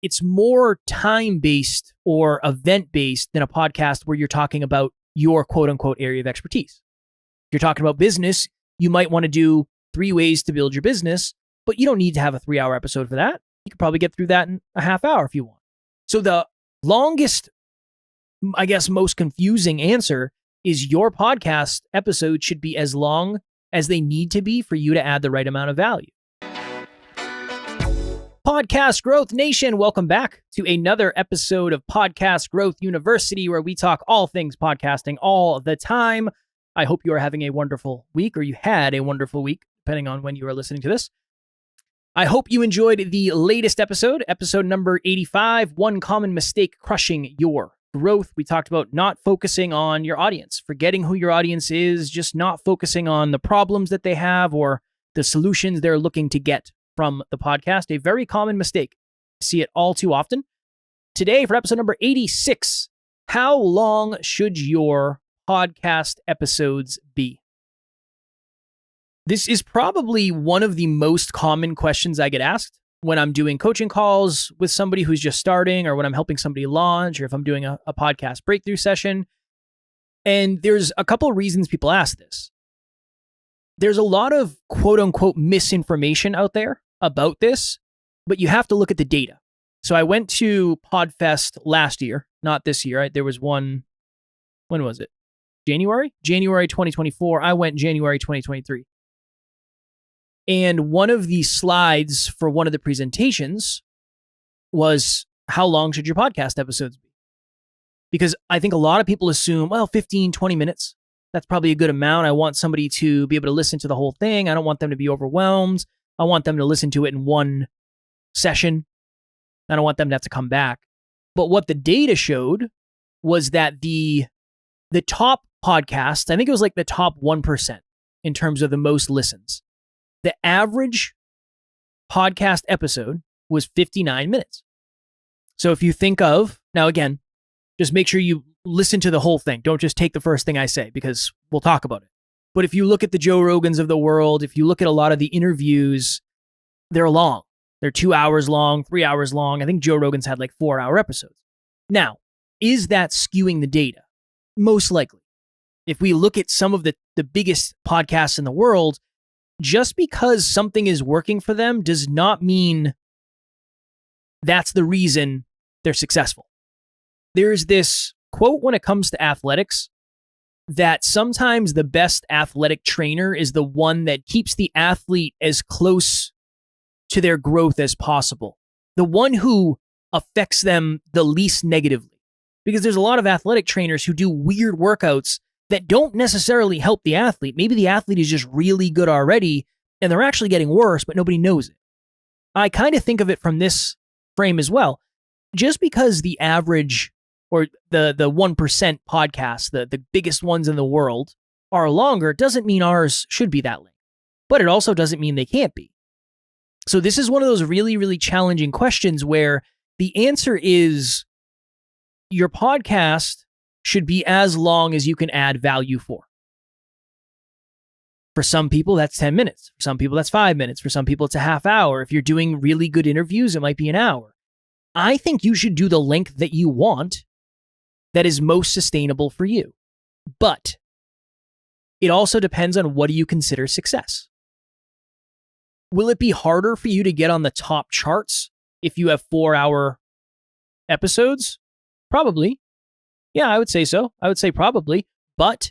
it's more time-based or event-based than a podcast where you're talking about your quote-unquote area of expertise. If you're talking about business, you might want to do 3 ways to build your business, but you don't need to have a 3-hour episode for that. You could probably get through that in a half hour if you want. So the longest, I guess, most confusing answer is your podcast episode should be as long as they need to be for you to add the right amount of value. Podcast Growth Nation, welcome back to another episode of Podcast Growth University, where we talk all things podcasting all the time. I hope you are having a wonderful week, or you had a wonderful week, depending on when you are listening to this. I hope you enjoyed the latest episode number 85, One Common Mistake Crushing Your Growth. We talked about not focusing on your audience, forgetting who your audience is, just not focusing on the problems that they have or the solutions they're looking to get from the podcast. A very common mistake. I see it all too often. Today, for episode number 86, how long should your podcast episodes be? This is probably one of the most common questions I get asked when I'm doing coaching calls with somebody who's just starting, or when I'm helping somebody launch, or if I'm doing a podcast breakthrough session. And there's a couple of reasons people ask this. There's a lot of quote unquote misinformation out there about this, but you have to look at the data. So I went to PodFest last year, not this year. Right? There was one, when was it? January 2024. I went January 2023. And one of the slides for one of the presentations was, how long should your podcast episodes be? Because I think a lot of people assume, well, 15, 20 minutes. That's probably a good amount. I want somebody to be able to listen to the whole thing. I don't want them to be overwhelmed. I want them to listen to it in one session. I don't want them to have to come back. But what the data showed was that the top podcasts, I think it was like the top 1% in terms of the most listens. The average podcast episode was 59 minutes. So if you think of, now again, just make sure you listen to the whole thing. Don't just take the first thing I say, because we'll talk about it. But if you look at the Joe Rogans of the world, if you look at a lot of the interviews, they're long. They're 2 hours long, 3 hours long. I think Joe Rogan's had like 4-hour episodes. Now, is that skewing the data? Most likely. If we look at some of the biggest podcasts in the world, just because something is working for them does not mean that's the reason they're successful. There's this quote when it comes to athletics that sometimes the best athletic trainer is the one that keeps the athlete as close to their growth as possible. The one who affects them the least negatively. Because there's a lot of athletic trainers who do weird workouts that don't necessarily help the athlete. Maybe the athlete is just really good already and they're actually getting worse, but nobody knows it. I kind of think of it from this frame as well. Just because the average or the 1% podcasts, the biggest ones in the world, are longer doesn't mean ours should be that length. But it also doesn't mean they can't be. So this is one of those really, really challenging questions where the answer is your podcast should be as long as you can add value for. For some people, that's 10 minutes. For some people, that's 5 minutes. For some people, it's a half hour. If you're doing really good interviews, it might be an hour. I think you should do the length that you want that is most sustainable for you. But it also depends on what do you consider success. Will it be harder for you to get on the top charts if you have 4-hour episodes? Probably. Yeah, I would say so. I would say probably. But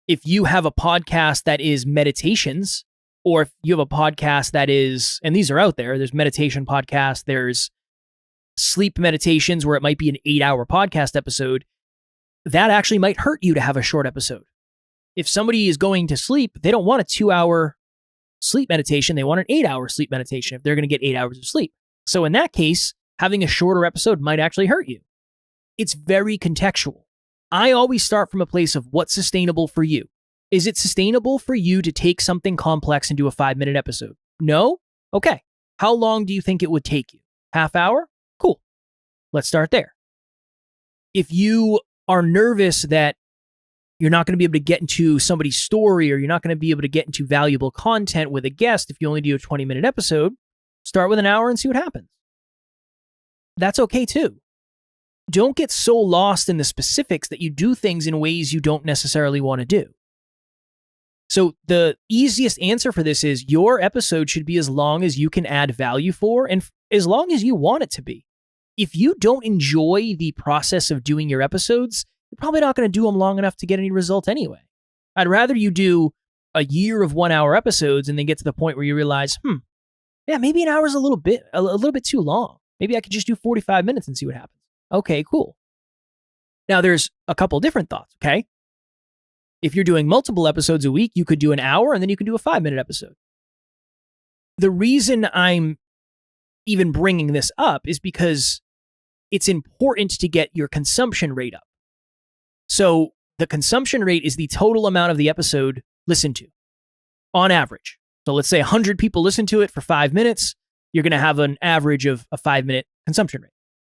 if you have a podcast that is meditations, or if you have a podcast that is, and these are out there's meditation podcasts, there's sleep meditations where it might be an 8-hour podcast episode, that actually might hurt you to have a short episode. If somebody is going to sleep, they don't want a 2-hour sleep meditation. They want an 8-hour sleep meditation if they're going to get 8 hours of sleep. So in that case, having a shorter episode might actually hurt you. It's very contextual. I always start from a place of what's sustainable for you. Is it sustainable for you to take something complex and do a 5-minute episode? No? Okay. How long do you think it would take you? Half hour? Cool. Let's start there. If you are nervous that you're not going to be able to get into somebody's story, or you're not going to be able to get into valuable content with a guest if you only do a 20-minute episode, start with an hour and see what happens. That's okay too. Don't get so lost in the specifics that you do things in ways you don't necessarily want to do. So the easiest answer for this is your episode should be as long as you can add value for and as long as you want it to be. If you don't enjoy the process of doing your episodes, you're probably not going to do them long enough to get any result anyway. I'd rather you do a year of 1 hour episodes and then get to the point where you realize, yeah, maybe an hour is a little bit too long. Maybe I could just do 45 minutes and see what happens. Okay, cool. Now there's a couple different thoughts, okay? If you're doing multiple episodes a week, you could do an hour and then you can do a 5-minute episode. The reason I'm even bringing this up is because it's important to get your consumption rate up. So the consumption rate is the total amount of the episode listened to on average. So let's say 100 people listen to it for 5 minutes. You're going to have an average of a 5-minute consumption rate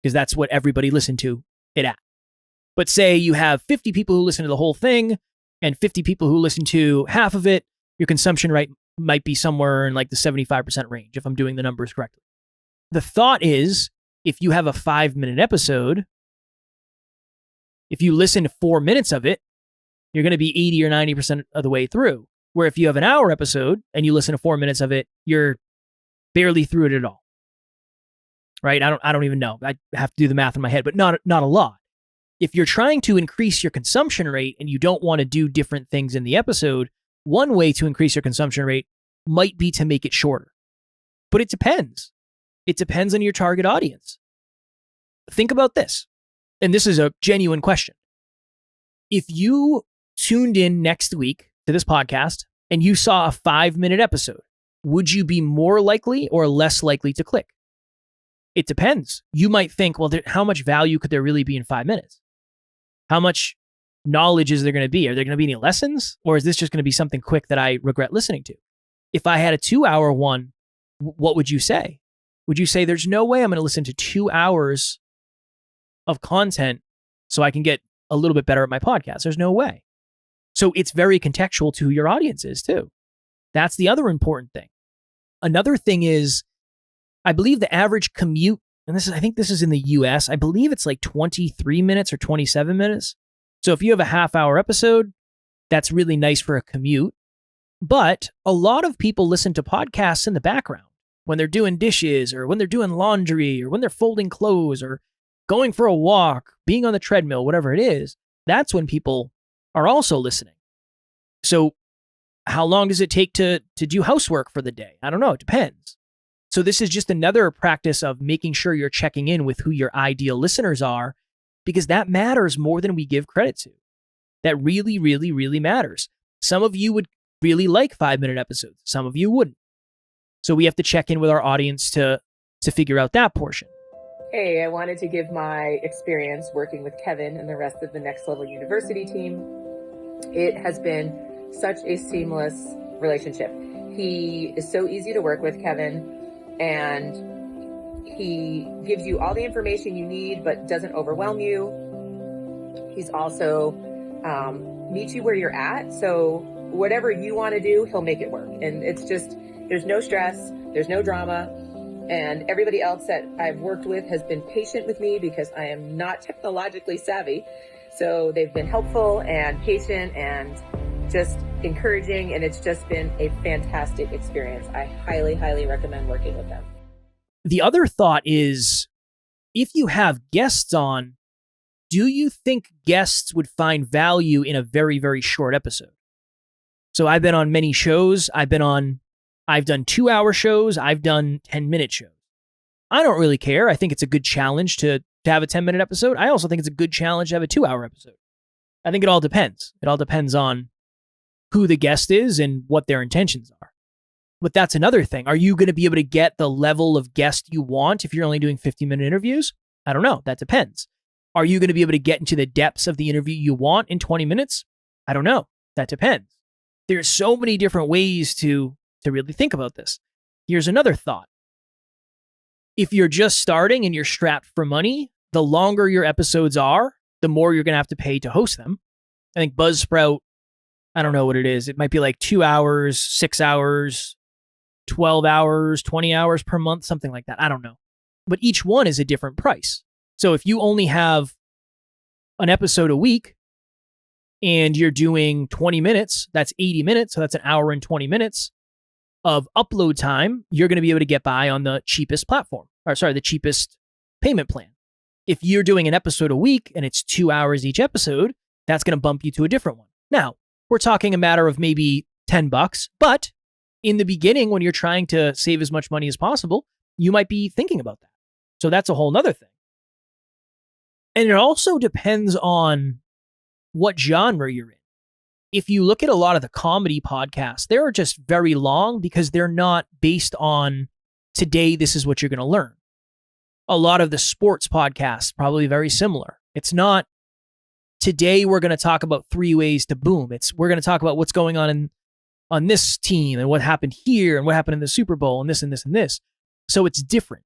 because that's what everybody listened to it at. But say you have 50 people who listen to the whole thing and 50 people who listen to half of it, your consumption rate might be somewhere in like the 75% range if I'm doing the numbers correctly. The thought is, if you have a 5-minute episode, if you listen to 4 minutes of it, you're going to be 80 or 90% of the way through. Where if you have an hour episode and you listen to 4 minutes of it, you're barely through it at all. Right? I don't even know. I have to do the math in my head, but not a lot. If you're trying to increase your consumption rate and you don't want to do different things in the episode, one way to increase your consumption rate might be to make it shorter. But it depends. It depends on your target audience. Think about this. And this is a genuine question. If you tuned in next week to this podcast and you saw a 5-minute episode, would you be more likely or less likely to click? It depends. You might think, well, how much value could there really be in 5 minutes? How much knowledge is there going to be? Are there going to be any lessons? Or is this just going to be something quick that I regret listening to? If I had a 2-hour one, what would you say? Would you say there's no way I'm going to listen to 2 hours of content so I can get a little bit better at my podcast? There's no way. So it's very contextual to who your audience is too. That's the other important thing. Another thing is, I believe the average commute, and I think this is in the US, I believe it's like 23 minutes or 27 minutes. So if you have a half-hour episode, that's really nice for a commute. But a lot of people listen to podcasts in the background when they're doing dishes or when they're doing laundry or when they're folding clothes or going for a walk, being on the treadmill, whatever it is. That's when people are also listening. So how long does it take to do housework for the day? I don't know. It depends. So this is just another practice of making sure you're checking in with who your ideal listeners are, because that matters more than we give credit to. That really, really, really matters. Some of you would really like 5-minute episodes. Some of you wouldn't. So we have to check in with our audience to figure out that portion. Hey, I wanted to give my experience working with Kevin and the rest of the Next Level University team. It has been such a seamless relationship. He is so easy to work with, Kevin, and he gives you all the information you need, but doesn't overwhelm you. He's also meets you where you're at. So whatever you want to do, he'll make it work. And it's just, there's no stress, there's no drama. And everybody else that I've worked with has been patient with me because I am not technologically savvy. So they've been helpful and patient and just encouraging. And it's just been a fantastic experience. I highly, highly recommend working with them. The other thought is, if you have guests on, do you think guests would find value in a very, very short episode? So I've been on many shows. I've done 2-hour shows. I've done 10-minute shows. I don't really care. I think it's a good challenge to have a 10-minute episode. I also think it's a good challenge to have a 2-hour episode. I think it all depends. It all depends on who the guest is and what their intentions are. But that's another thing. Are you going to be able to get the level of guest you want if you're only doing 50-minute interviews? I don't know. That depends. Are you going to be able to get into the depths of the interview you want in 20 minutes? I don't know. That depends. There's so many different ways to really think about this. Here's another thought. If you're just starting and you're strapped for money, the longer your episodes are, the more you're going to have to pay to host them. I think Buzzsprout, I don't know what it is. It might be like 2 hours, 6 hours, 12 hours, 20 hours per month, something like that. I don't know. but each one is a different price. So if you only have an episode a week and you're doing 20 minutes, that's 80 minutes. So that's an hour and 20 minutes of upload time. You're going to be able to get by on the cheapest the cheapest payment plan. If you're doing an episode a week and it's 2 hours each episode, that's going to bump you to a different one. Now, we're talking a matter of maybe $10, but in the beginning, when you're trying to save as much money as possible, you might be thinking about that. So that's a whole nother thing. And it also depends on what genre you're in. If you look at a lot of the comedy podcasts, they're just very long because they're not based on today, this is what you're going to learn. A lot of the sports podcasts, probably very similar. It's not today we're going to talk about 3 ways to boom. We're going to talk about what's going on this team and what happened here and what happened in the Super Bowl and this and this and this. So it's different.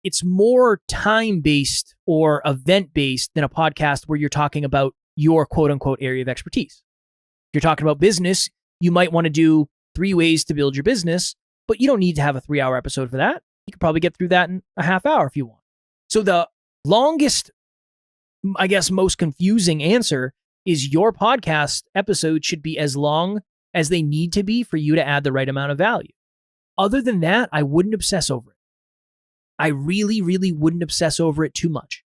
It's more time-based or event-based than a podcast where you're talking about your quote-unquote area of expertise. If you're talking about business, you might want to do 3 ways to build your business, but you don't need to have a 3-hour episode for that. You could probably get through that in a half hour if you want. So the longest, I guess, most confusing answer is your podcast episode should be as long as they need to be for you to add the right amount of value. Other than that, I wouldn't obsess over it. I really, really wouldn't obsess over it too much.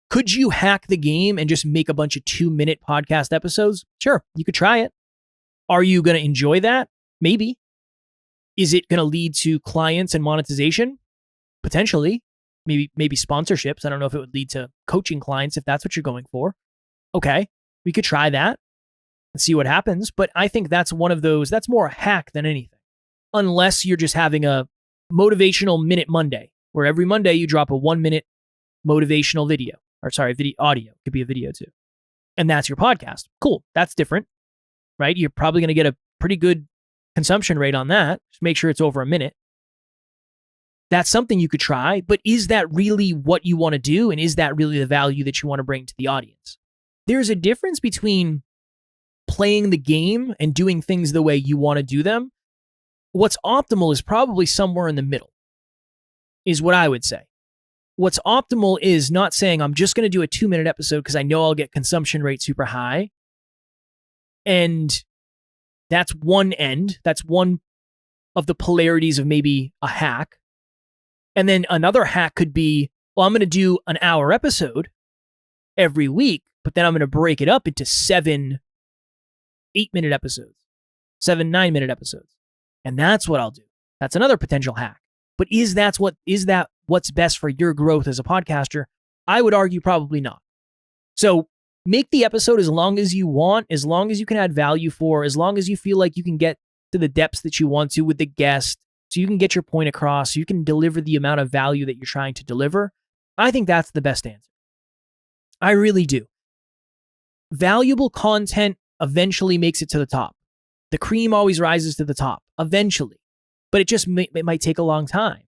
Could you hack the game and just make a bunch of 2-minute podcast episodes? Sure, you could try it. Are you going to enjoy that? Maybe. Is it going to lead to clients and monetization? Potentially. Maybe sponsorships. I don't know if it would lead to coaching clients if that's what you're going for. Okay, we could try that and see what happens. But I think that's one of those, that's more a hack than anything. Unless you're just having a motivational Minute Monday, where every Monday you drop a 1-minute motivational audio. It could be a video too. And that's your podcast. Cool. That's different, right? You're probably going to get a pretty good consumption rate on that. Just make sure it's over a minute. That's something you could try, but is that really what you want to do? And is that really the value that you want to bring to the audience? There's a difference between playing the game and doing things the way you want to do them. What's optimal is probably somewhere in the middle, is what I would say. What's optimal is not saying I'm just going to do a 2-minute episode because I know I'll get consumption rate super high. And that's one end. That's one of the polarities of maybe a hack. And then another hack could be, well, I'm going to do an hour episode every week, but then I'm going to break it up into 7 8-minute episodes, 7 9-minute episodes. And that's what I'll do. That's another potential hack. But is that what's best for your growth as a podcaster? I would argue probably not. So make the episode as long as you want, as long as you can add value for, as long as you feel like you can get to the depths that you want to with the guest, so you can get your point across, so you can deliver the amount of value that you're trying to deliver. I think that's the best answer. I really do. Valuable content eventually makes it to the top. The cream always rises to the top, eventually. But it might take a long time.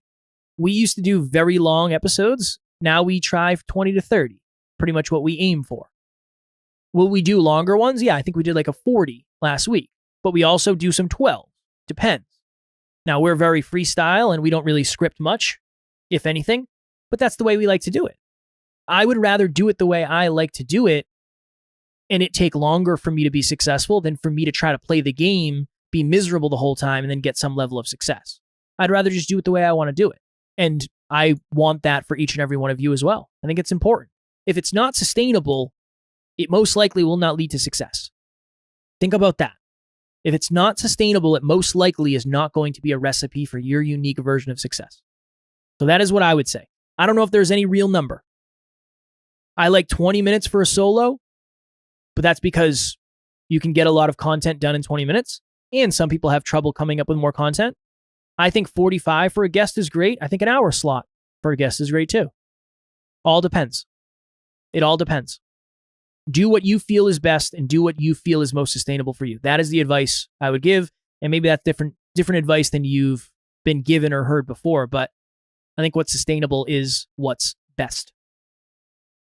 We used to do very long episodes. Now we try 20 to 30, pretty much what we aim for. Will we do longer ones? Yeah, I think we did like a 40 last week, but we also do some 12. Depends. Now we're very freestyle and we don't really script much, if anything, but that's the way we like to do it. I would rather do it the way I like to do it and it take longer for me to be successful than for me to try to play the game, be miserable the whole time, and then get some level of success. I'd rather just do it the way I want to do it. And I want that for each and every one of you as well. I think it's important. If it's not sustainable, it most likely will not lead to success. Think about that. If it's not sustainable, it most likely is not going to be a recipe for your unique version of success. So that is what I would say. I don't know if there's any real number. I like 20 minutes for a solo, but that's because you can get a lot of content done in 20 minutes, and some people have trouble coming up with more content. I think 45 for a guest is great. I think an hour slot for a guest is great too. All depends. It all depends. Do what you feel is best and do what you feel is most sustainable for you. That is the advice I would give. And maybe that's different advice than you've been given or heard before, but I think what's sustainable is what's best.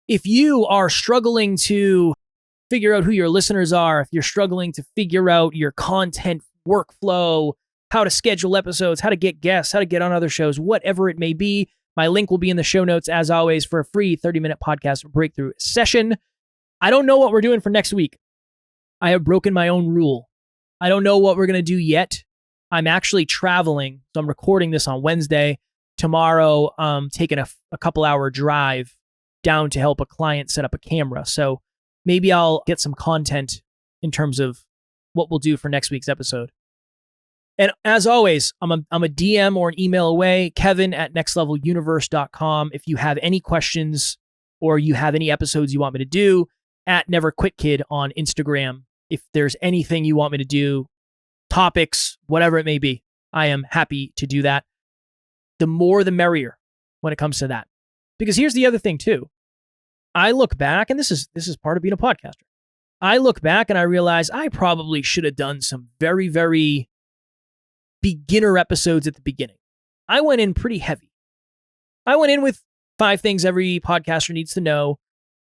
If you are struggling to figure out who your listeners are, if you're struggling to figure out your content workflow, how to schedule episodes, how to get guests, how to get on other shows, whatever it may be, My link will be in the show notes, as always, for a free 30-minute podcast breakthrough session. I don't know what we're doing for next week. I have broken my own rule. I don't know what we're going to do yet. I'm actually traveling, so I'm recording this on Wednesday. Tomorrow, taking a couple-hour drive down to help a client set up a camera. So maybe I'll get some content in terms of what we'll do for next week's episode. And as always, I'm a DM or an email away, kevin@nextleveluniverse.com. If you have any questions or you have any episodes you want me to do, @NeverQuitKid on Instagram. If there's anything you want me to do, topics, whatever it may be, I am happy to do that. The more the merrier when it comes to that. Because here's the other thing too. I look back, and this is part of being a podcaster. I look back and I realize I probably should have done some very, very beginner episodes at the beginning. I went in pretty heavy. I went in with 5 things every podcaster needs to know,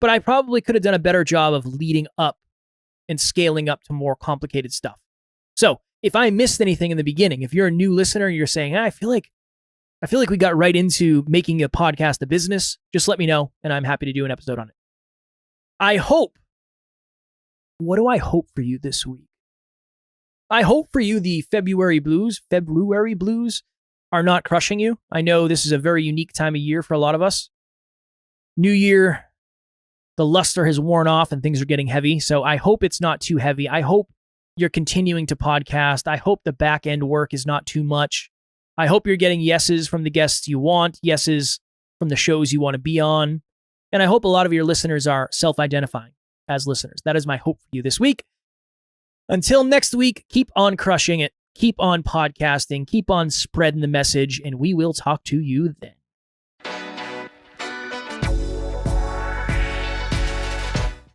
but I probably could have done a better job of leading up and scaling up to more complicated stuff. So if I missed anything in the beginning, if you're a new listener and you're saying, I feel like we got right into making a podcast a business, just let me know and I'm happy to do an episode on it. What do I hope for you this week? I hope for you the February blues are not crushing you. I know this is a very unique time of year for a lot of us. New year, the luster has worn off and things are getting heavy. So I hope it's not too heavy. I hope you're continuing to podcast. I hope the back end work is not too much. I hope you're getting yeses from the guests you want, yeses from the shows you want to be on. And I hope a lot of your listeners are self-identifying as listeners. That is my hope for you this week. Until next week, keep on crushing it. Keep on podcasting. Keep on spreading the message. And we will talk to you then.